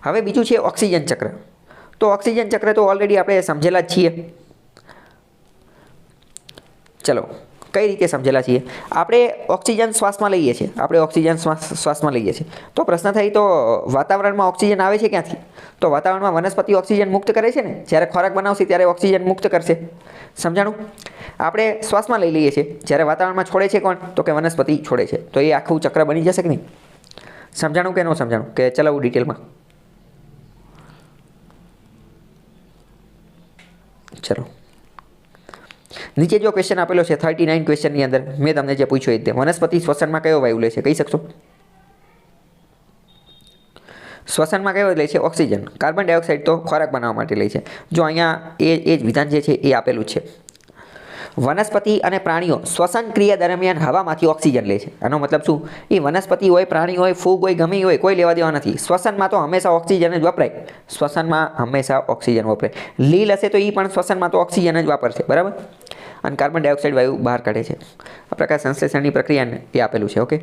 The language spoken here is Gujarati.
હવે બીજું છે ઓક્સિજન ચક્ર. તો ઓક્સિજન ચક્ર તો ઓલરેડી આપણે સમજેલા જ છીએ. ચલો કઈ રીતે સમજેલા છીએ? આપણે ઓક્સિજન શ્વાસમાં લઈએ છીએ, શ્વાસમાં લઈએ છીએ. તો પ્રશ્ન થાય તો વાતાવરણમાં ઓક્સિજન આવે છે ક્યાંથી? તો વાતાવરણમાં વનસ્પતિ ઓક્સિજન મુક્ત કરે છે ને, જ્યારે ખોરાક બનાવશે ત્યારે ઓક્સિજન મુક્ત કરશે. સમજાણું? આપણે શ્વાસમાં લઈ લઈએ છીએ, જ્યારે વાતાવરણમાં છોડે છે કોણ? તો કે વનસ્પતિ છોડે છે. તો એ આખું ચક્ર બની જશે કે નહીં? સમજાણું કે ન સમજાણું? કે ચલાવું ડિટેલમાં? ચલો નીચે જો ક્વેશ્ચન આપેલો છે 39 ક્વેશ્ચનની અંદર મેં તમને જે પૂછ્યું એ રીતે વનસ્પતિ શ્વસનમાં કયો વાયુ લે છે? કહી શકશો? શ્વસનમાં કયો લે છે? ઓક્સિજન. કાર્બન ડાયોક્સાઇડ તો ખોરાક બનાવવા માટે લે છે. જો અહીંયા એ જ વિધાન જે છે એ આપેલું છે. વનસ્પતિ અને પ્રાણીઓ શ્વસન ક્રિયા દરમિયાન હવામાંથી ઓક્સિજન લે છે. આનો મતલબ શું? એ વનસ્પતિ હોય, પ્રાણી હોય, ફૂગ હોય, ગમે હોય, કોઈ લેવા દેવા નથી. શ્વસનમાં તો હંમેશા ઓક્સિજન જ વપરાય. શ્વસનમાં હંમેશા ઓક્સિજન વપરાય. લીલ હશે તો એ પણ શ્વસનમાં તો ઓક્સિજન જ વાપરશે, બરાબર? અને કાર્બન ડાયોક્સાઇડ વાયુ બહાર કાઢે છે. આ પ્રકાર સંશ્લેષણની પ્રક્રિયાને એ આપેલું છે. ઓકે.